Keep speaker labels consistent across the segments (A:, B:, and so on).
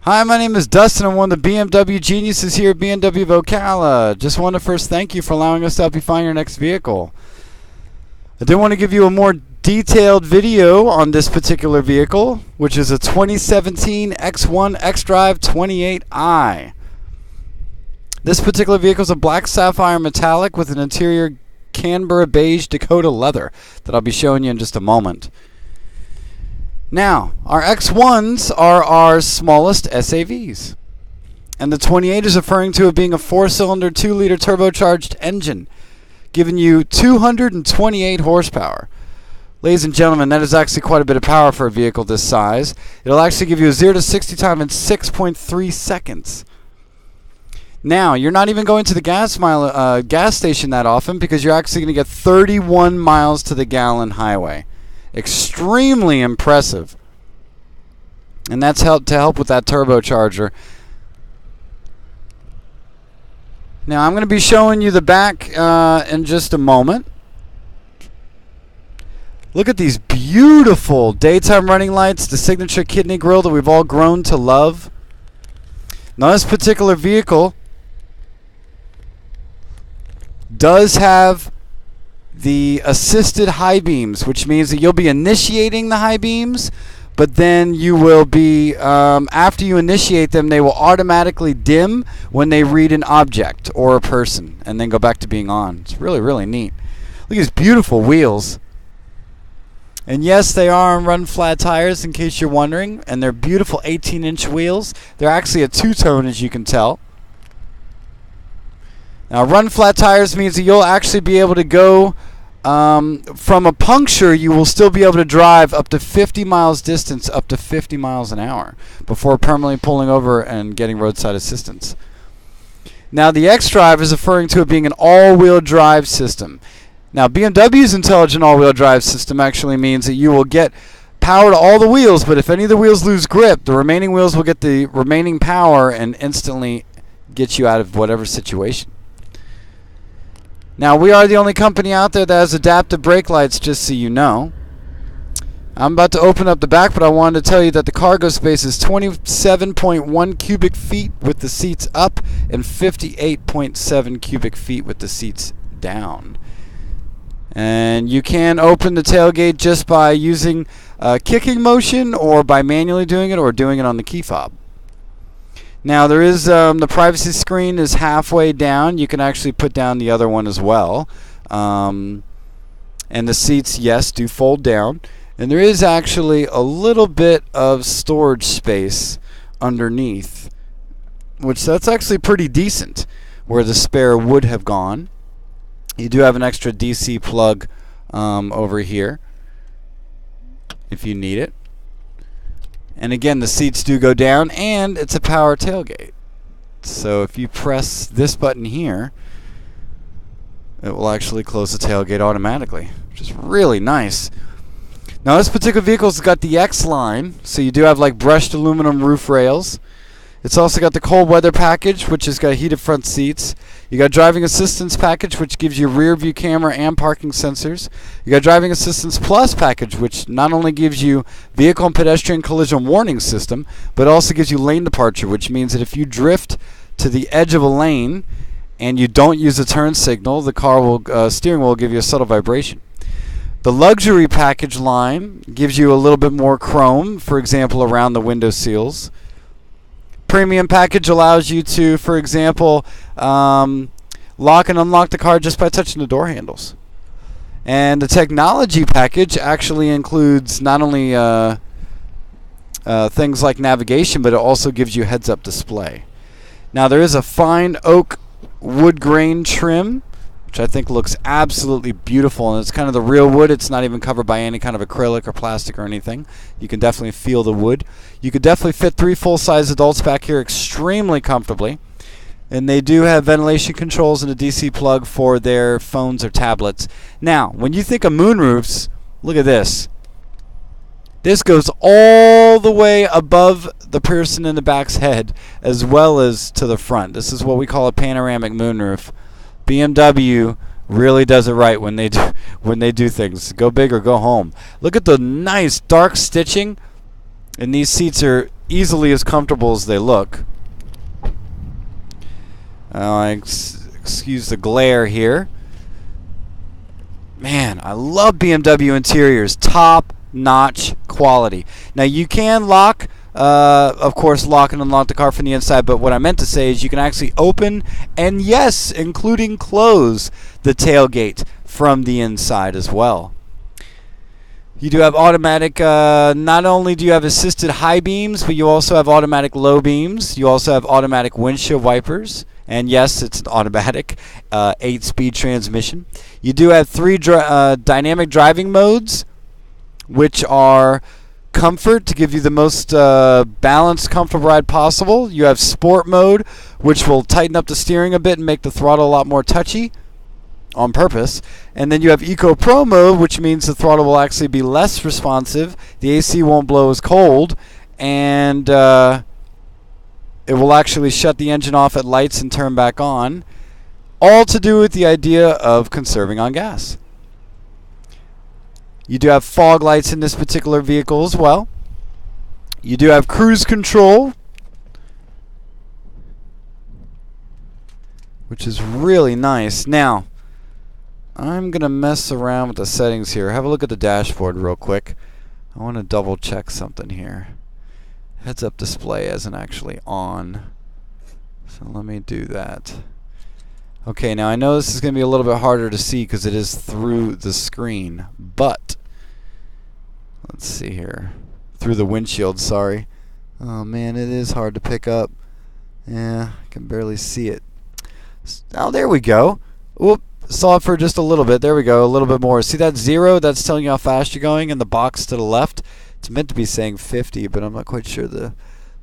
A: Hi, my name is Dustin. I'm one of the BMW geniuses here at BMW Ocala. Just want to first thank you for allowing us to help you find your next vehicle. I did want to give you a more detailed video on this particular vehicle, which is a 2017 X1 xDrive 28i. This particular vehicle is a black sapphire metallic with an interior Canberra beige Dakota leather that I'll be showing you in just a moment. Now, our X1s are our smallest SAVs. And the 28 is referring to it being a 4-cylinder, 2-liter turbocharged engine, giving you 228 horsepower. Ladies and gentlemen, that is actually quite a bit of power for a vehicle this size. It'll actually give you a 0 to 60 time in 6.3 seconds. Now, you're not even going to the gas station that often because you're actually going to get 31 miles to the gallon highway. Extremely impressive. And that's to help with that turbocharger. Now I'm going to be showing you the back in just a moment. Look at these beautiful daytime running lights, the signature kidney grille that we've all grown to love. Now this particular vehicle does have the assisted high beams, which means that you'll be initiating the high beams, but then you will be, after you initiate them, they will automatically dim when they read an object or a person, and then go back to being on. It's really, really neat. Look at these beautiful wheels. And yes, they are on run flat tires, in case you're wondering, and they're beautiful 18-inch wheels. They're actually a two-tone, as you can tell. Now, run flat tires means that you'll actually be able to go from a puncture. You will still be able to drive up to 50 miles distance, up to 50 miles an hour, before permanently pulling over and getting roadside assistance. Now, the xDrive is referring to it being an all-wheel drive system. Now, BMW's intelligent all-wheel drive system actually means that you will get power to all the wheels, but if any of the wheels lose grip, the remaining wheels will get the remaining power and instantly get you out of whatever situation. Now, we are the only company out there that has adaptive brake lights, just so you know. I'm about to open up the back, but I wanted to tell you that the cargo space is 27.1 cubic feet with the seats up and 58.7 cubic feet with the seats down. And you can open the tailgate just by using kicking motion or by manually doing it or doing it on the key fob. Now there is the privacy screen is halfway down. You can actually put down the other one as well. And the seats, yes, do fold down. And there is actually a little bit of storage space underneath, which that's actually pretty decent, where the spare would have gone. You do have an extra DC plug over here if you need it. And again, the seats do go down, and it's a power tailgate. So if you press this button here, it will actually close the tailgate automatically, which is really nice. Now this particular vehicle's got the X line, so you do have like brushed aluminum roof rails. It's also got the cold weather package, which has got heated front seats. You got driving assistance package, which gives you rear view camera and parking sensors. You got driving assistance plus package, which not only gives you vehicle and pedestrian collision warning system, but also gives you lane departure, which means that if you drift to the edge of a lane and you don't use a turn signal, the car will steering wheel will give you a subtle vibration. The luxury package line gives you a little bit more chrome, for example, around the window seals. Premium package allows you to, for example, lock and unlock the car just by touching the door handles. And the technology package actually includes not only things like navigation, but it also gives you heads-up display. Now there is a fine oak wood grain trim, which I think looks absolutely beautiful, and it's kind of the real wood. It's not even covered by any kind of acrylic or plastic or anything. You can definitely feel the wood. You could definitely fit 3 full-size adults back here extremely comfortably, and they do have ventilation controls and a DC plug for their phones or tablets. Now, when you think of moonroofs, look at this. This goes all the way above the person in the back's head as well as to the front. This is what we call a panoramic moonroof. BMW really does it right when they do things. Go big or go home. Look at the nice dark stitching, and these seats are easily as comfortable as they look. Excuse the glare here. Man, I love BMW interiors. Top-notch quality. Now, you can lock, of course, lock and unlock the car from the inside, but what I meant to say is you can actually open and, yes, including close the tailgate from the inside as well. You do have automatic, not only do you have assisted high beams, but you also have automatic low beams. You also have automatic windshield wipers. And yes, it's an automatic 8-speed transmission. You do have 3 dynamic driving modes, which are comfort to give you the most balanced, comfortable ride possible. You have sport mode, which will tighten up the steering a bit and make the throttle a lot more touchy on purpose. And then you have Eco Pro mode, which means the throttle will actually be less responsive. The AC won't blow as cold, and it will actually shut the engine off at lights and turn back on. All to do with the idea of conserving on gas. You do have fog lights in this particular vehicle as well. You do have cruise control, which is really nice. Now, I'm going to mess around with the settings here. Have a look at the dashboard real quick. I want to double check something here. Heads-up display isn't actually on, so let me do that. Okay, now I know this is going to be a little bit harder to see because it is through the screen, but let's see here. Through the windshield, sorry. Oh man, it is hard to pick up. Yeah, I can barely see it. Oh, there we go. Whoop. Saw it for just a little bit. There we go. A little bit more. See that 0? That's telling you how fast you're going. In the box to the left, it's meant to be saying 50, but I'm not quite sure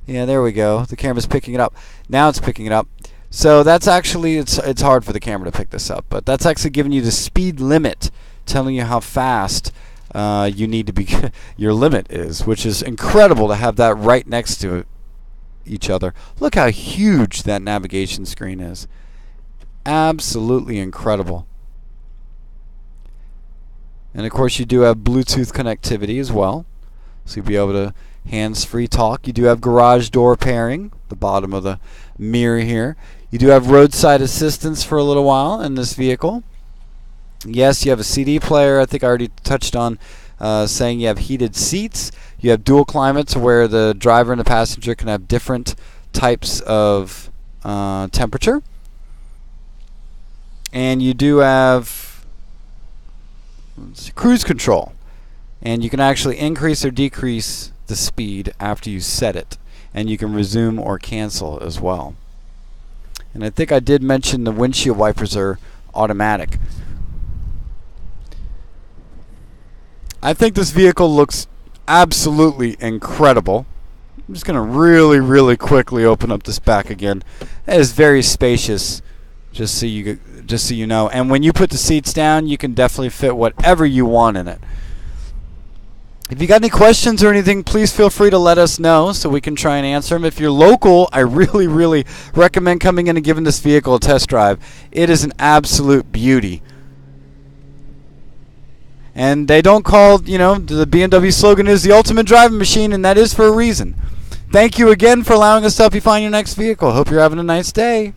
A: yeah, there we go. The camera's picking it up. Now it's picking it up. So that's actually, it's hard for the camera to pick this up, but that's actually giving you the speed limit, telling you how fast you need to be, your limit is, which is incredible to have that right next to each other. Look how huge that navigation screen is. Absolutely incredible. And of course you do have Bluetooth connectivity as well, so you'll be able to hands-free talk. You do have garage door pairing, the bottom of the mirror here. You do have roadside assistance for a little while in this vehicle. Yes, you have a CD player. I think I already touched on saying you have heated seats. You have dual climates where the driver and the passenger can have different types of temperature. And you do have cruise control. And you can actually increase or decrease the speed after you set it. And you can resume or cancel as well. And I think I did mention the windshield wipers are automatic. I think this vehicle looks absolutely incredible. I'm just going to really quickly open up this back again. It is very spacious, just so you know. And when you put the seats down, you can definitely fit whatever you want in it. If you got any questions or anything, please feel free to let us know so we can try and answer them. If you're local, I really recommend coming in and giving this vehicle a test drive. It is an absolute beauty. And they don't call, the BMW slogan is the ultimate driving machine, and that is for a reason. Thank you again for allowing us to help you find your next vehicle. Hope you're having a nice day.